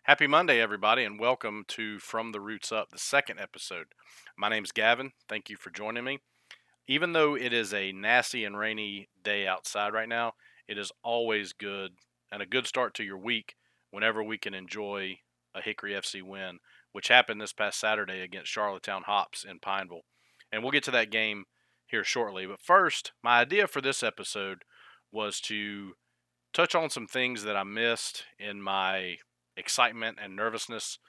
Happy Monday, everybody, and welcome to From the Roots Up, the second episode. My name's Gavin. Thank you for joining me. Even though it is a nasty and rainy day outside right now, it is always good and a good start to your week whenever we can enjoy a Hickory FC win, which happened this past Saturday against Charlottetown Hops in Pineville. And we'll get to that game here shortly. But first, my idea for this episode was to touch on some things that I missed in my excitement and nervousness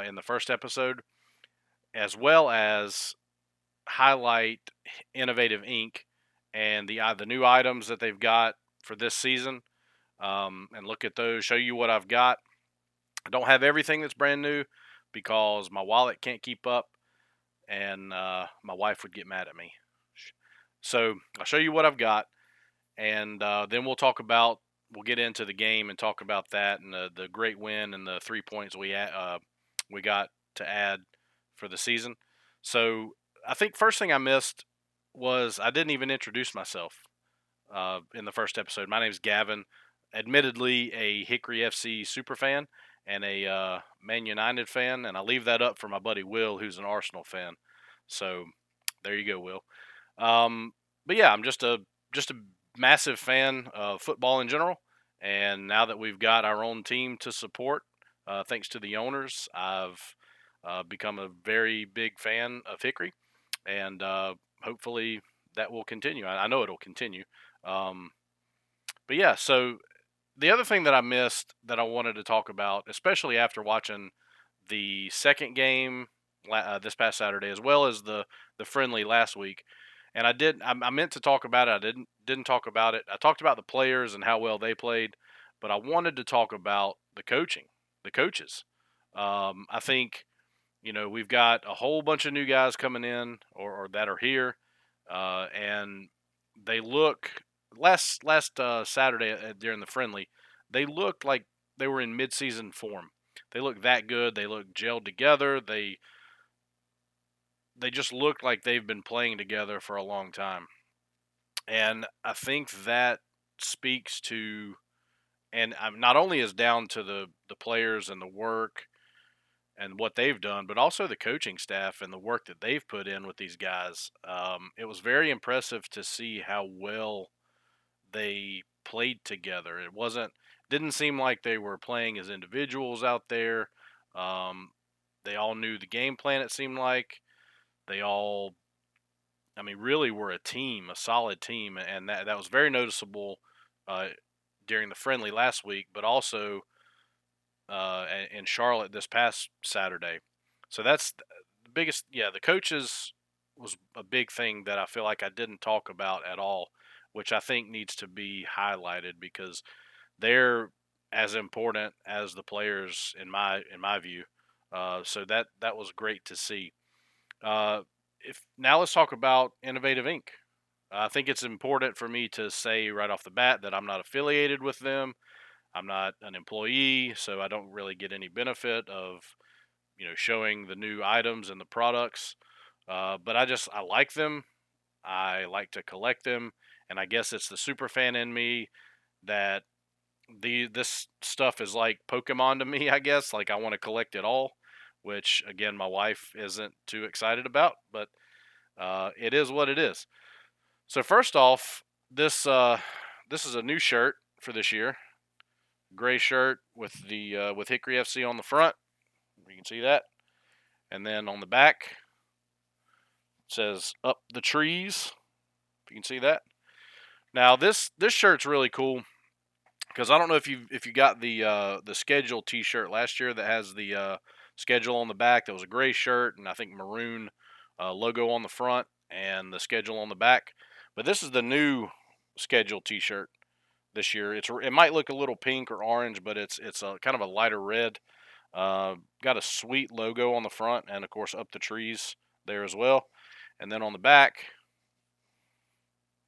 in the first episode, as well as highlight Innovative Inc. and the new items that they've got for this season, and look at those. Show you what I've got. I don't have everything that's brand new because my wallet can't keep up, and my wife would get mad at me. So I'll show you what I've got, and then we'll get into the game and talk about that and the great win and the 3 points we got to add for the season. So I think first thing I missed was I didn't even introduce myself in the first episode. My name's Gavin, admittedly a Hickory FC super fan and a Man United fan, and I leave that up for my buddy Will, who's an Arsenal fan. So there you go, Will. Um, but yeah, I'm just a massive fan of football in general, and now that we've got our own team to support, thanks to the owners, I've become a very big fan of Hickory, and hopefully that will continue. I know it'll continue. Um, but yeah, so the other thing that I missed that I wanted to talk about, especially after watching the second game this past Saturday, as well as the friendly last week, and I meant to talk about it. I didn't talk about it. I talked about the players and how well they played, but I wanted to talk about the coaching, the coaches. I think we've got a whole bunch of new guys coming in or that are here, and they look last Saturday during the friendly, they looked like they were in midseason form. They look that good. They look gelled together. They just look like they've been playing together for a long time. And I think that speaks to, and not only is down to the players and the work and what they've done, but also the coaching staff and the work that they've put in with these guys. It was very impressive to see how well they played together. Didn't seem like they were playing as individuals out there. Um, they all knew the game plan. It seemed like they all, I mean, really were a team, a solid team, and that was very noticeable uh, during the friendly last week, but also in Charlotte this past Saturday. So that's the biggest. Yeah, the coaches was a big thing that I feel like I didn't talk about at all, which I think needs to be highlighted because they're as important as the players in my view. So that was great to see. If now let's talk about Innovative Inc. I think it's important for me to say right off the bat that I'm not affiliated with them. I'm not an employee, so I don't really get any benefit of showing the new items and the products. But I like them. I like to collect them, and I guess it's the super fan in me that this stuff is like Pokemon to me. I guess like I want to collect it all, which again my wife isn't too excited about, but it is what it is. So first off, this is a new shirt for this year. Gray shirt with Hickory FC on the front. You can see that, and then on the back it says "Up the Trees." If you can see that. Now this shirt's really cool because I don't know if you got the schedule T-shirt last year that has the schedule on the back. That was a gray shirt and I think maroon logo on the front and the schedule on the back. But this is the new schedule T-shirt this year. It might look a little pink or orange, but it's a kind of a lighter red. Got a sweet logo on the front and of course up the trees there as well. And then on the back,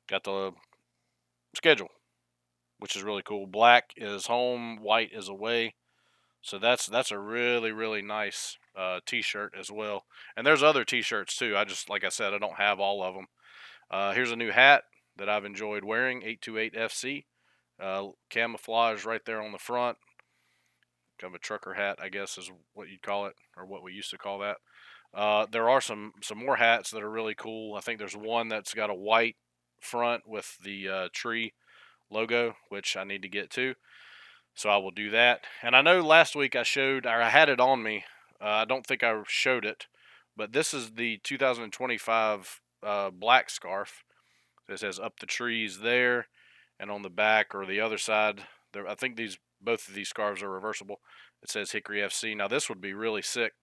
got the schedule, which is really cool. Black is home, white is away. So that's a really nice T-shirt as well. And there's other T-shirts too. Like I said, I don't have all of them. Here's a new hat that I've enjoyed wearing. 828 FC camouflage right there on the front. kind of a trucker hat, I guess is what you'd call it, or what we used to call that. There are some more hats that are really cool. I think there's one that's got a white front with the tree logo, which I need to get to. So I will do that. And I know last week I showed, or I had it on me. I don't think I showed it, but this is the 2025 black scarf. It says "Up the Trees" there, and on the back or the other side, there. I think both of these scarves are reversible. It says Hickory FC. Now this would be really sick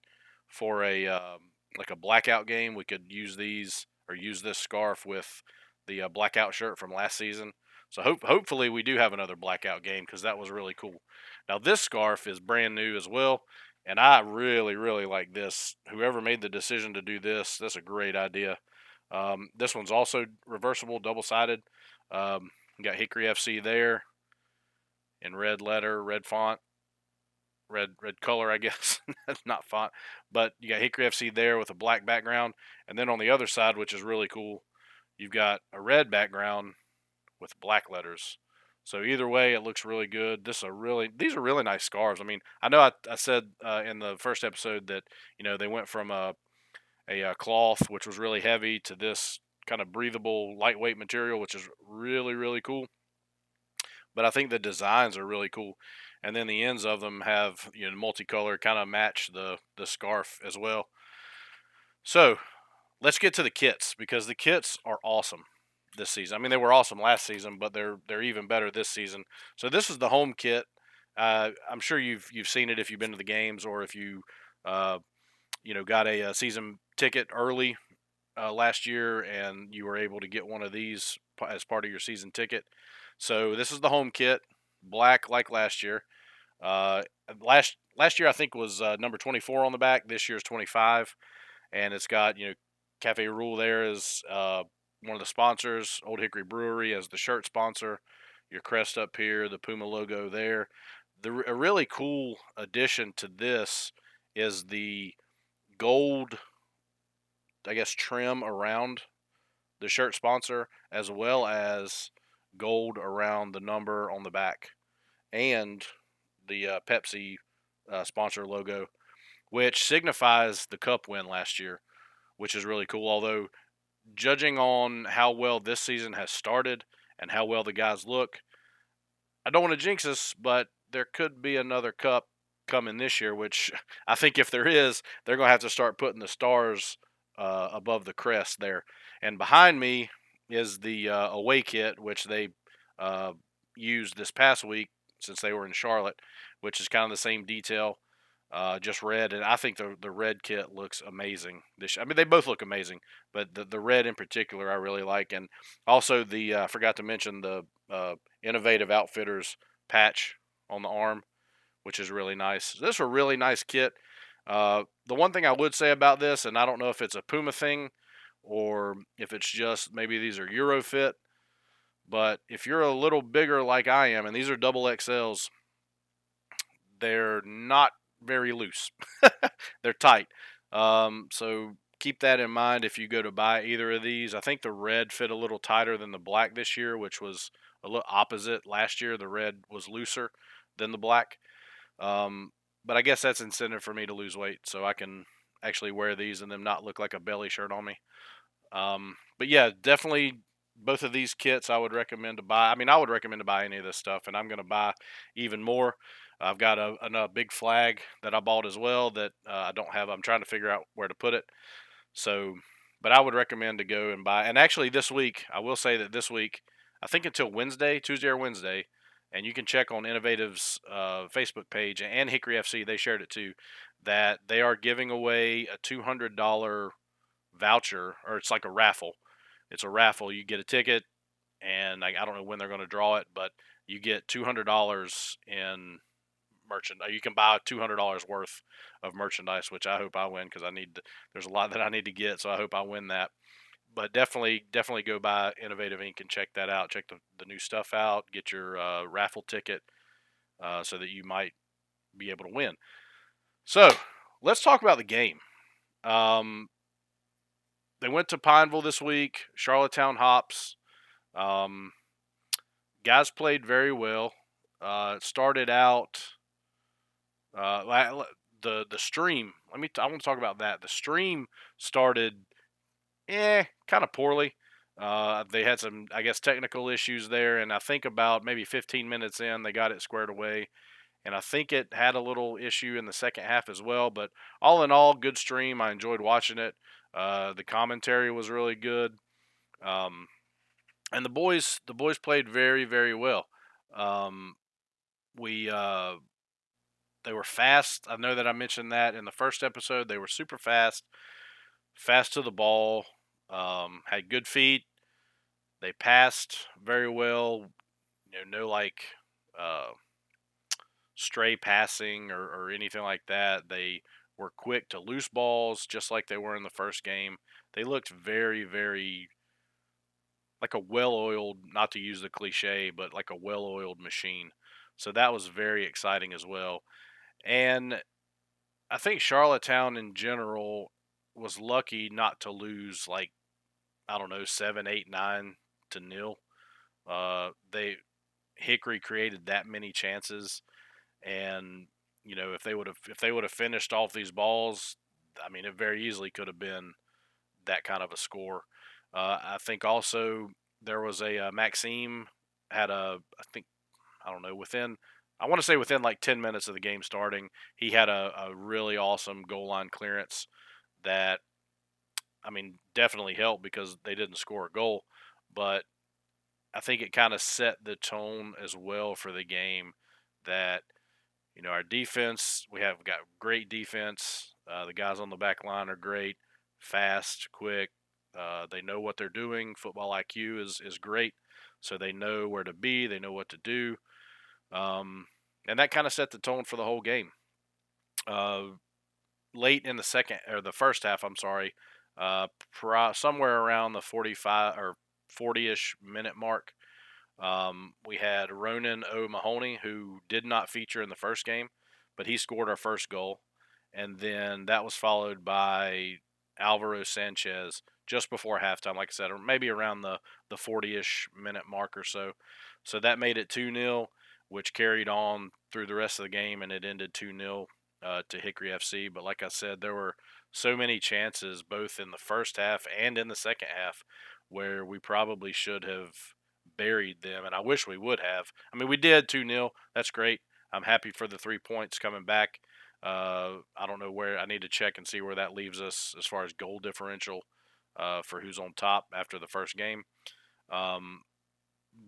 for a like a blackout game. We could use these or use this scarf with the blackout shirt from last season. So hopefully we do have another blackout game because that was really cool. Now this scarf is brand new as well, and I really like this. Whoever made the decision to do this, that's a great idea. This one's also reversible, double sided. You got Hickory FC there in red letter, red font, red color, I guess. Not font, but you got Hickory FC there with a black background, and then on the other side, which is really cool, you've got a red background with black letters. So either way, it looks really good. These are really nice scarves. I mean, I know I said in the first episode that they went from a cloth which was really heavy to this kind of breathable, lightweight material, which is really cool. But I think the designs are really cool, and then the ends of them have multicolor, kind of match the scarf as well. So let's get to the kits because the kits are awesome this season. I mean, they were awesome last season, but they're even better this season. So this is the home kit. I'm sure you've seen it if you've been to the games or if you uh, got a season ticket early last year and you were able to get one of these as part of your season ticket. So this is the home kit, black like last year. Uh, last year I think was number 24 on the back. This year's 25, and it's got Cafe Rule there is one of the sponsors. Old Hickory Brewery as the shirt sponsor. Your crest up here, the Puma logo there. A really cool addition to this is the gold, I guess, trim around the shirt sponsor, as well as gold around the number on the back and the Pepsi sponsor logo, which signifies the cup win last year, which is really cool. Although, judging on how well this season has started and how well the guys look, I don't want to jinx us, but there could be another cup coming this year, which I think if there is, they're going to have to start putting the stars above the crest there. And behind me is the away kit, which they uh, used this past week since they were in Charlotte, which is kind of the same detail, just red. And I think the red kit looks amazing. I mean, they both look amazing, but the red in particular I really like. And also I forgot to mention the Innovative Outfitters patch on the arm, which is really nice. This is a really nice kit. The one thing I would say about this, and I don't know if it's a Puma thing or if it's just maybe these are Eurofit, but if you're a little bigger like I am, and these are double XLs, they're not very loose. They're tight. So keep that in mind if you go to buy either of these. I think the red fit a little tighter than the black this year, which was a little opposite last year. The red was looser than the black. But I guess that's incentive for me to lose weight so I can actually wear these and them not look like a belly shirt on me. But yeah, definitely both of these kits I would recommend to buy. I mean, I would recommend to buy any of this stuff, and I'm going to buy even more. I've got a big flag that I bought as well that I don't have. I'm trying to figure out where to put it. So, but I would recommend to go and buy. And actually, this week, I will say that this week, I think until Wednesday, Tuesday or Wednesday, and you can check on Innovative's Facebook page and Hickory FC, they shared it too, that they are giving away a $200 voucher, or it's like a raffle. It's a raffle. You get a ticket, and I don't know when they're going to draw it, but you get $200 in merchandise. You can buy $200 worth of merchandise, which I hope I win because there's a lot that I need to get, so I hope I win that. But definitely go buy Innovative Ink and check that out. Check the new stuff out. Get your raffle ticket so that you might be able to win. So let's talk about the game. Um, they went to Pineville this week. Charlottetowne Hops. Um, guys played very well. It started out The stream. I want to talk about that. The stream started kind of poorly. They had some, I guess, technical issues there, and I think about maybe 15 minutes in, they got it squared away. And I think it had a little issue in the second half as well. But all in all, good stream. I enjoyed watching it. The commentary was really good, um, and the boys played very, very well. Um, we They were fast. I know that I mentioned that in the first episode. They were super fast, fast to the ball. Had good feet. They passed very well. No like uh, stray passing or anything like that. They were quick to loose balls, just like they were in the first game. They looked very, very like a well-oiled, not to use the cliche, but like a well-oiled machine. So that was very exciting as well. And I think Charlottetown in general was lucky not to lose like, I don't know, 7, 8, 9 to nil. They Hickory created that many chances, and if they would have finished off these balls, I mean, it very easily could have been that kind of a score. I think also there was a Maxime had I think, I don't know, I want to say within like 10 minutes of the game starting, he had a really awesome goal line clearance that, I mean, definitely helped because they didn't score a goal, but I think it kind of set the tone as well for the game that, our defense, we have got great defense. The guys on the back line are great, fast, quick. They know what they're doing. Football IQ is great, so they know where to be. They know what to do, and that kind of set the tone for the whole game. Uh, Late in the second or the first half, I'm sorry, somewhere around the 45 or 40ish minute mark, we had Ronan O'Mahony, who did not feature in the first game, but he scored our first goal. And then that was followed by Alvaro Sanchez just before halftime, like I said, or maybe around the 40ish minute mark or so. So that made it 2-0, which carried on through the rest of the game, and it ended 2-0 to Hickory FC. But like I said, there were so many chances, both in the first half and in the second half, where we probably should have buried them, and I wish we would have. I mean, we did 2-0. That's great. I'm happy for the 3 points coming back. I don't know where I need to check and see where that leaves us as far as goal differential for who's on top after the first game. Um,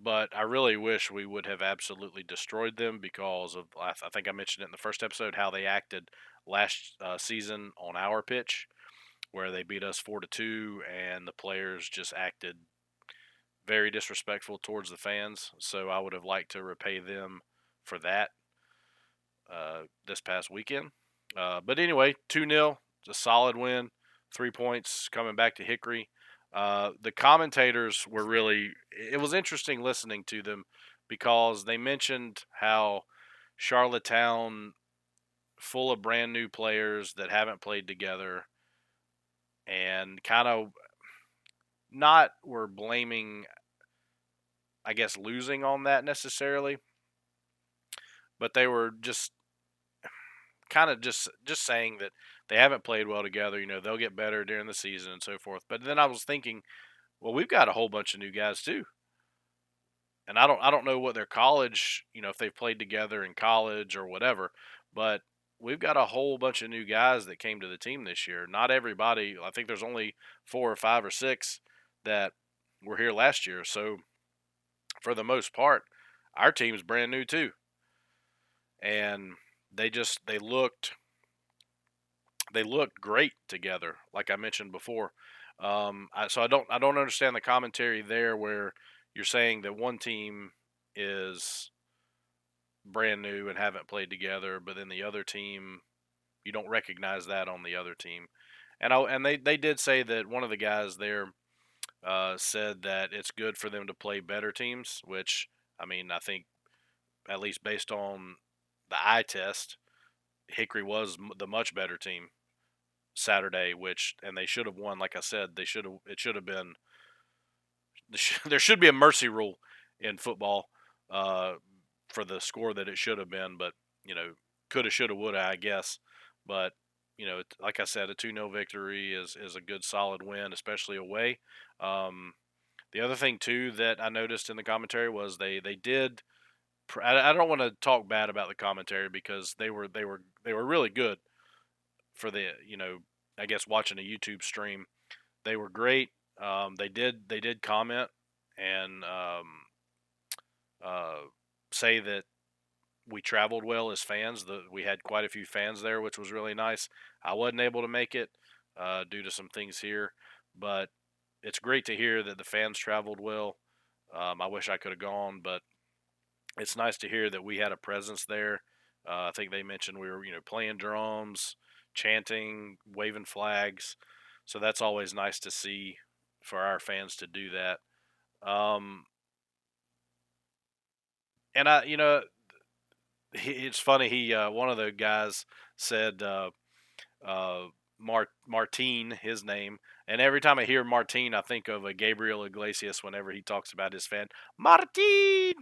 but I really wish we would have absolutely destroyed them because of, I think I mentioned it in the first episode, how they acted last season on our pitch, where they beat us 4-2, and the players just acted very disrespectful towards the fans. So I would have liked to repay them for that this past weekend. But anyway, 2-0, it's a solid win. 3 points coming back to Hickory. The commentators were really, it was interesting listening to them because they mentioned how Charlottetown, full of brand new players that haven't played together, and kind of not were blaming, I guess, losing on that necessarily, but they were just kind of just saying that they haven't played well together. They'll get better during the season and so forth. But then I was thinking, well, we've got a whole bunch of new guys too, and I don't know what their college, if they've played together in college or whatever, but we've got a whole bunch of new guys that came to the team this year. Not everybody. I think there's only 4 or 5 or 6 that were here last year. So for the most part, our team's brand new too, and they looked great together, like I mentioned before. So I don't understand the commentary there where you're saying that one team is brand new and haven't played together, but then the other team, you don't recognize that on the other team. And they did say that one of the guys there said that it's good for them to play better teams, which, I mean, I think, at least based on the eye test, Hickory was the much better team Saturday, and they should have won. Like I said, it should have been, there should be a mercy rule in football uh, for the score that it should have been, but you know coulda, shoulda, woulda, I guess. But like I said, a 2-0 victory is a good solid win, especially away. Um, the other thing too that I noticed in the commentary was they did. I don't want to talk bad about the commentary because they were really good for the I guess watching a YouTube stream. They were great. They did comment and uh, say that we traveled well as fans. We had quite a few fans there, which was really nice. I wasn't able to make it due to some things here, but it's great to hear that the fans traveled well. I wish I could have gone, but it's nice to hear that we had a presence there. I think they mentioned we were, playing drums, chanting, waving flags. So that's always nice to see for our fans to do that. Um, and it's funny. One of the guys said uh, Martine, his name, and every time I hear Martine, I think of a Gabriel Iglesias whenever he talks about his fan, Martine.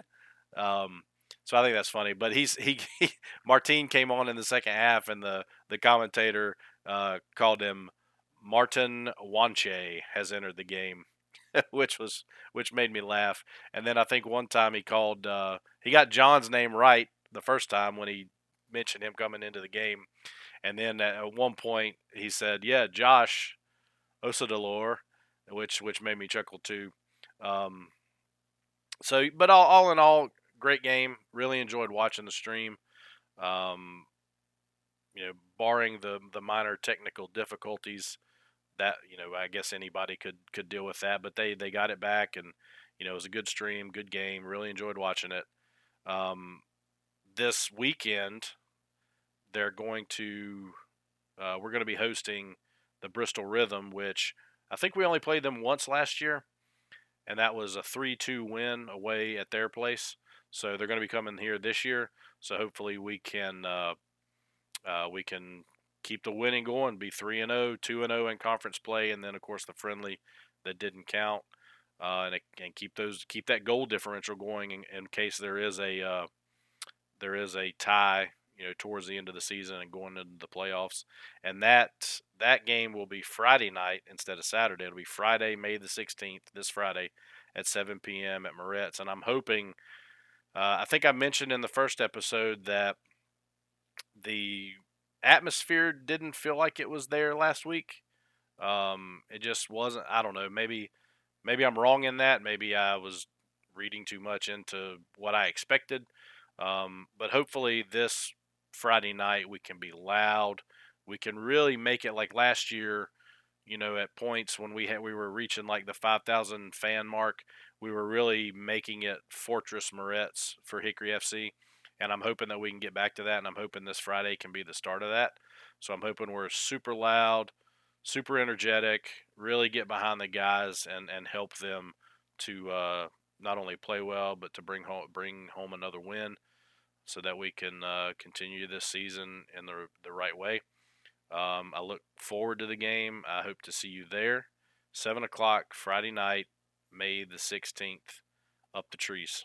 Um, so I think that's funny. But he Martine came on in the second half, and the commentator called him Martin Wanche has entered the game, which was which made me laugh. And then I think one time he got John's name right the first time when he mentioned him coming into the game, and then at one point he said, "Yeah, Josh Osadolor," which made me chuckle too. Um, but all in all, great game. Really enjoyed watching the stream. Um, barring the minor technical difficulties that I guess anybody could deal with that, but they got it back, and it was a good stream, good game. Really enjoyed watching it. This weekend they're going to we're going to be hosting the Bristol Rhythm, which I think we only played them once last year, and that was a 3-2 win away at their place. So they're going to be coming here this year. So hopefully we can keep the winning going, be 3-0, 2-0 in conference play, and then of course the friendly that didn't count, and keep that goal differential going in case there is a tie, towards the end of the season and going into the playoffs. And that game will be Friday night instead of Saturday. It'll be Friday, May the 16th, this Friday at 7 p.m. at Moretz. And I'm hoping, I think I mentioned in the first episode that the atmosphere didn't feel like it was there last week. It just wasn't. I don't know. Maybe I'm wrong in that. Maybe I was reading too much into what I expected. But hopefully this Friday night we can be loud. We can really make it like last year. At points when we were reaching like the 5,000 fan mark, we were really making it Fortress Moretz for Hickory FC, and I'm hoping that we can get back to that. And I'm hoping this Friday can be the start of that. So I'm hoping we're super loud, super energetic, really get behind the guys and help them to not only play well but to bring home another win so that we can continue this season in the right way. I look forward to the game. I hope to see you there. 7 o'clock Friday night, May the 16th, up the trees.